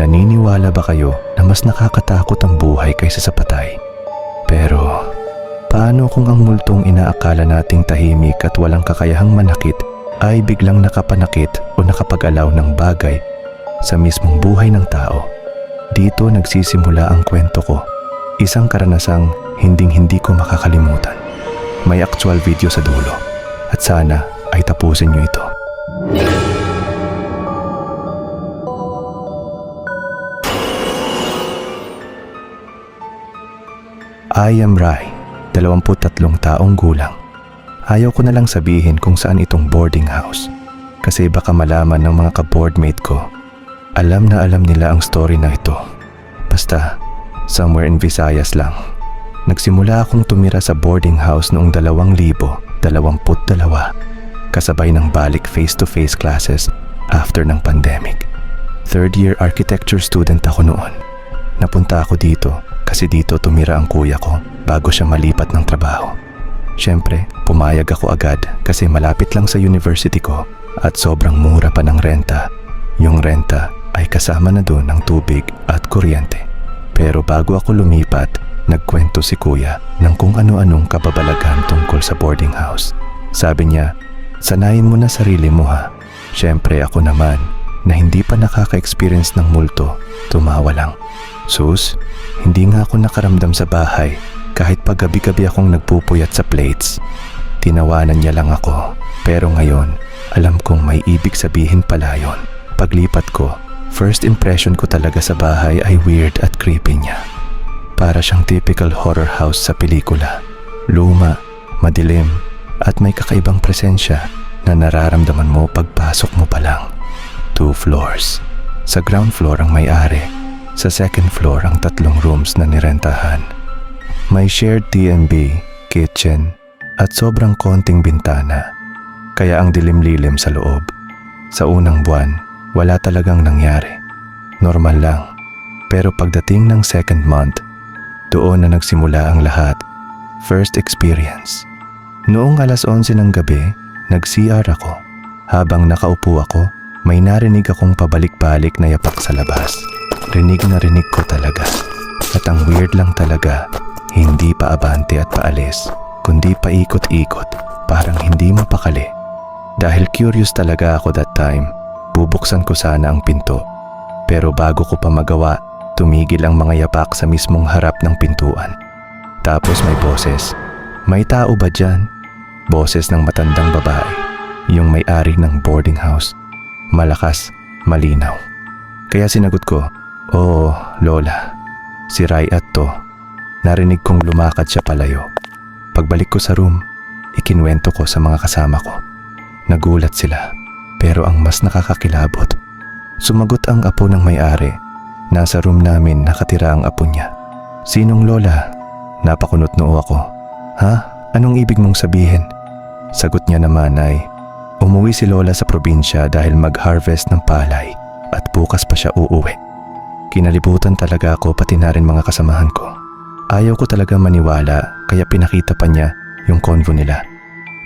Naniniwala ba kayo na mas nakakatakot ang buhay kaysa sa patay? Pero paano kung ang multong inaakala nating tahimik at walang kakayahang manakit ay biglang nakapanakit o nakapag-alaw ng bagay sa mismong buhay ng tao? Dito nagsisimula ang kwento ko. Isang karanasang hinding-hindi ko makakalimutan. May actual video sa dulo at sana ay tapusin niyo ito. I am Rai, 23 taong gulang. Ayaw ko na lang sabihin kung saan itong boarding house kasi baka malaman ng mga ka-boardmate ko. Alam na alam nila ang story na ito. Basta, somewhere in Visayas lang. Nagsimula akong tumira sa boarding house noong 2022 kasabay ng balik face-to-face classes after ng pandemic. Third year architecture student ako noon. Napunta ako dito kasi dito tumira ang kuya ko bago siya malipat ng trabaho. Siyempre, pumayag ako agad kasi malapit lang sa university ko at sobrang mura pa ng renta. Yung renta ay kasama na doon ang tubig at kuryente. Pero bago ako lumipat, nagkwento si kuya ng kung ano-anong kababalaghan tungkol sa boarding house. Sabi niya, sanayin mo na sarili mo ha. Siyempre ako naman na hindi pa nakaka-experience ng multo, tumawa lang. Sus, hindi nga ako nakaramdam sa bahay kahit pag gabi-gabi akong nagpupuyat sa plates. Tinawanan niya lang ako, pero ngayon alam kong may ibig sabihin pala yun. Paglipat ko, first impression ko talaga sa bahay ay weird at creepy niya. Para siyang typical horror house sa pelikula. Luma, madilim, at may kakaibang presensya na nararamdaman mo pagpasok mo pa lang. 2 floors. Sa ground floor ang may-ari. Sa second floor ang 3 rooms na nirentahan. May shared TNB, kitchen, at sobrang konting bintana. Kaya ang dilim-lilim sa loob. Sa unang buwan, wala talagang nangyari. Normal lang. Pero pagdating ng second month, doon na nagsimula ang lahat. First experience. Noong 11:00 ng gabi, nag-CR ako. Habang nakaupo ako, may narinig akong pabalik-balik na yapak sa labas. Rinig na rinig ko talaga. At ang weird lang talaga, hindi pa abante at paalis, kundi paikot-ikot, parang hindi mapakali. Dahil curious talaga ako that time, bubuksan ko sana ang pinto. Pero bago ko pa magawa, tumigil ang mga yapak sa mismong harap ng pintuan. Tapos may boses. May tao ba dyan? Boses ng matandang babae, yung may-ari ng boarding house. Malakas, malinaw. Kaya sinagot ko, "Oo, Lola. Si Rai at to." Narinig kong lumakad siya palayo. Pagbalik ko sa room, ikinwento ko sa mga kasama ko. Nagulat sila, pero ang mas nakakakilabot, sumagot ang apo ng may-ari. Nasa room namin nakatira ang apo niya. "Sinong Lola?" Napakunot noo ako. "Ha? Anong ibig mong sabihin?" Sagot niya naman ay, umuwi si Lola sa probinsya dahil mag-harvest ng palay at bukas pa siya uuwi. Kinalibutan talaga ako pati na rin mga kasamahan ko. Ayaw ko talaga maniwala kaya pinakita pa niya yung convo nila.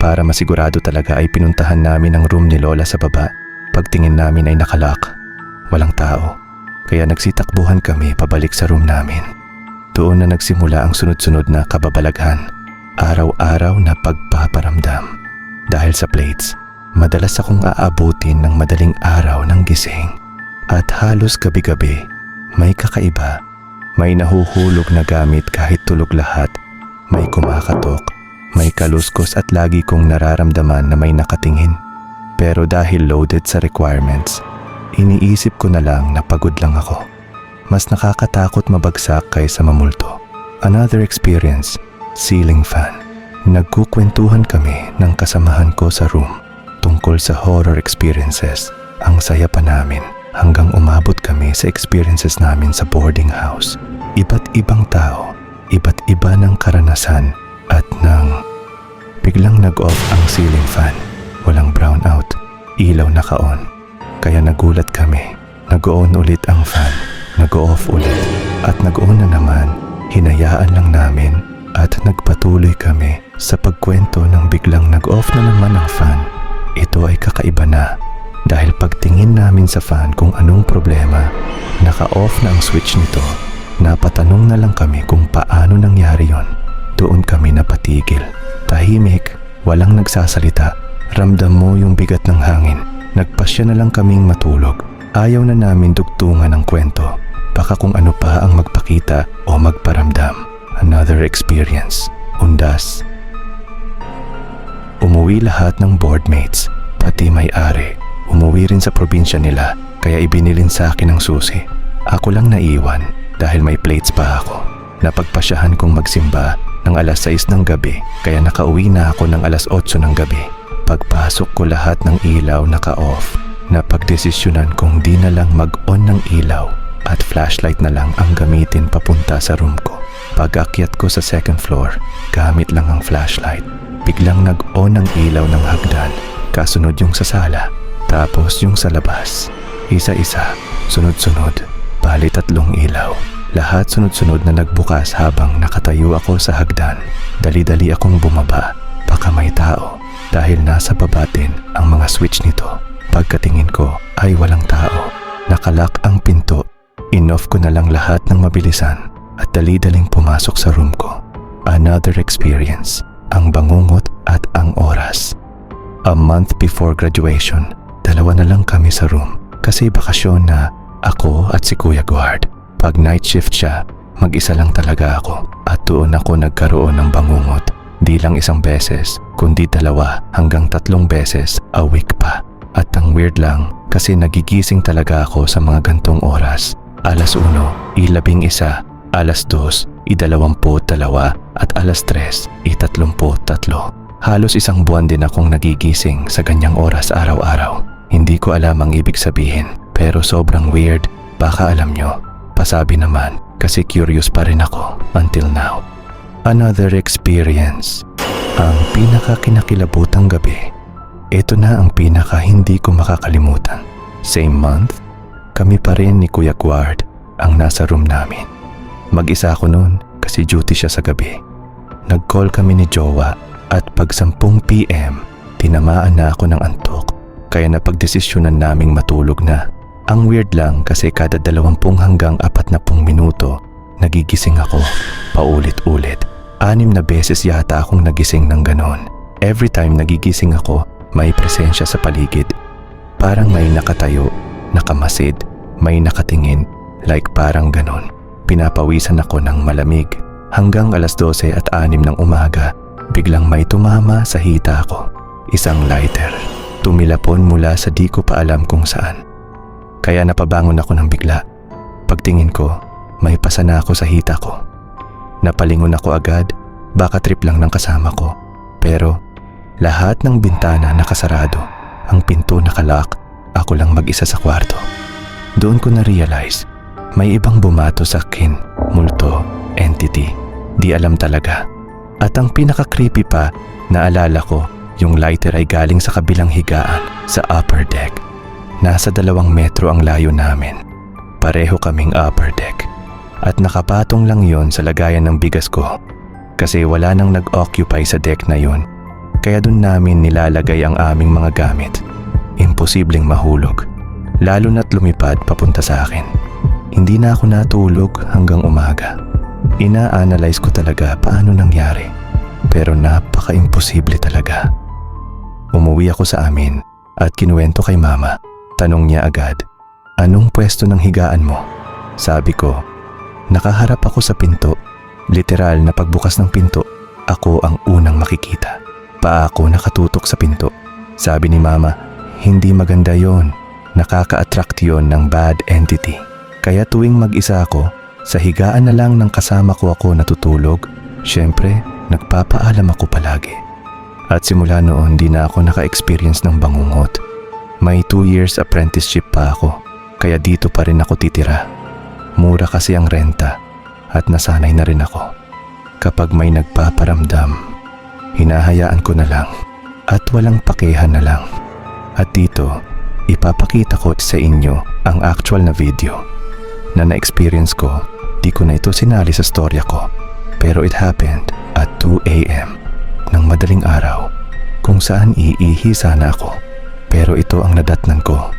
Para masigurado talaga ay pinuntahan namin ang room ni Lola sa baba. Pagtingin namin ay nakalock. Walang tao. Kaya nagsitakbuhan kami pabalik sa room namin. Doon na nagsimula ang sunod-sunod na kababalaghan. Araw-araw na pagpaparamdam. Dahil sa plates, madalas akong aabutin ng madaling araw ng gising. At halos gabi-gabi, may kakaiba. May nahuhulog na gamit kahit tulog lahat. May kumakatok, may kaluskos at lagi kong nararamdaman na may nakatingin. Pero dahil loaded sa requirements, iniisip ko na lang na pagod lang ako. Mas nakakatakot mabagsak kaysa mamulto. Another experience, ceiling fan. Nagkukwentuhan kami ng kasamahan ko sa room tungkol sa horror experiences. Ang saya pa namin hanggang umabot kami sa experiences namin sa boarding house. Iba't ibang tao, iba't iba ng karanasan at nang biglang nag-off ang ceiling fan. Walang brownout, ilaw naka-on. Kaya nagulat kami. Nag-on ulit ang fan, nag-off ulit at nag-on na naman. Hinayaan lang namin at nagpatuloy kami sa pagkwento ng biglang nag-off na naman ang fan. Ito ay kakaiba na. dahil pagtingin namin sa fan kung anong problema, naka-off na ang switch nito. Napatanong na lang kami kung paano nangyari yon. Doon kami napatigil. Tahimik, walang nagsasalita. Ramdam mo yung bigat ng hangin. Nagpasya na lang kaming matulog. Ayaw na namin dugtungan ng kwento. Baka kung ano pa ang magpakita o magparamdam. Another experience. Undas. Umuwi lahat ng boardmates, pati may-ari. Umuwi rin sa probinsya nila, kaya ibinilin sa akin ang susi. Ako lang naiwan dahil may plates pa ako. Napagpasyahan kong magsimba ng alas 6 ng gabi, kaya nakauwi na ako ng alas 8 ng gabi. Pagpasok ko lahat ng ilaw naka-off. Napagdesisyonan kong di na lang mag-on ng ilaw at flashlight na lang ang gamitin papunta sa room ko. Pag-akyat ko sa second floor, gamit lang ang flashlight. Biglang nag-on ang ilaw ng hagdan, kasunod yung sa sala, tapos yung sa labas. Isa-isa, sunod-sunod, bali 3 ilaw. Lahat sunod-sunod na nagbukas habang nakatayo ako sa hagdan. Dali-dali akong bumaba, baka may tao, dahil nasa baba din ang mga switch nito. Pagkatingin ko ay walang tao. Nakalak ang pinto. In-off ko na lang lahat ng mabilisan at dali-daling pumasok sa room ko. Another experience, ang bangungot at ang oras. A month before graduation, 2 na lang kami sa room kasi bakasyon na ako at si Kuya Guard. Pag night shift siya, mag-isa lang talaga ako at doon ako nagkaroon ng bangungot. Di lang 1 beses, kundi 2 hanggang 3 beses a week pa. At ang weird lang kasi nagigising talaga ako sa mga gantong oras. Alas 1, 11, alas 2, 22 at alas 3, 33. Halos 1 buwan din akong nagigising sa ganyang oras araw-araw. Hindi ko alam ang ibig sabihin, pero sobrang weird. Baka alam nyo. Pasabi naman kasi curious pa rin ako until now. Another experience. Ang pinaka-kinakilabutang gabi. Ito na ang pinaka hindi ko makakalimutan. Same month, kami pa rin ni Kuya Guard ang nasa room namin. Mag-isa ako noon kasi duty siya sa gabi. Nag-call kami ni Jowa at pag 10 PM, tinamaan na ako ng antok. Kaya napagdesisyonan naming matulog na. Ang weird lang kasi kada 20 hanggang 40 minuto, nagigising ako, paulit-ulit. 6 na beses yata akong nagising ng ganon. Every time nagigising ako, may presensya sa paligid. Parang may nakatayo, nakamasid, may nakatingin, like parang ganon. Pinapawisan ako ng malamig. Hanggang alas 12 at 6 ng umaga, biglang may tumama sa hita ko. Isang lighter. Tumilapon mula sa di ko pa alam kung saan. Kaya napabangon ako ng bigla. Pagtingin ko, may pasa na ako sa hita ko. Napalingon ako agad, baka trip lang ng kasama ko. Pero lahat ng bintana nakasarado, ang pinto nakalock, ako lang mag-isa sa kwarto. Doon ko na-realize, may ibang bumato sa akin, multo, entity, di alam talaga. At ang pinaka-creepy pa, naalala ko, yung lighter ay galing sa kabilang higaan, sa upper deck. Nasa 2 metro ang layo namin. Pareho kaming upper deck. At nakapatong lang yon sa lagayan ng bigas ko. Kasi wala nang nag-occupy sa deck na yon. Kaya dun namin nilalagay ang aming mga gamit. Imposibleng mahulog. Lalo na't lumipad papunta sa akin. Hindi na ako natulog hanggang umaga. Ina-analyze ko talaga paano nangyari. Pero napaka-imposible talaga. Umuwi ako sa amin at kinuwento kay mama. Tanong niya agad, anong pwesto ng higaan mo? Sabi ko, nakaharap ako sa pinto. Literal na pagbukas ng pinto, ako ang unang makikita. Paa ko nakatutok sa pinto. Sabi ni mama, hindi maganda yon. Nakaka-attract yon ng bad entity. Kaya tuwing mag-isa ako, sa higaan na lang ng kasama ko ako natutulog. Siyempre, nagpapaalam ako palagi. At simula noon, di na ako naka-experience ng bangungot. May 2 years apprenticeship pa ako, kaya dito pa rin ako titira. Mura kasi ang renta at nasanay na rin ako. Kapag may nagpaparamdam, hinahayaan ko na lang at walang pakihan na lang. At dito, ipapakita ko sa inyo ang actual na video na na-experience ko. Di ko na ito sinali sa storya ko, pero it happened at 2 AM ng madaling araw kung saan iihi sana ako. Pero ito ang nadatnan ko.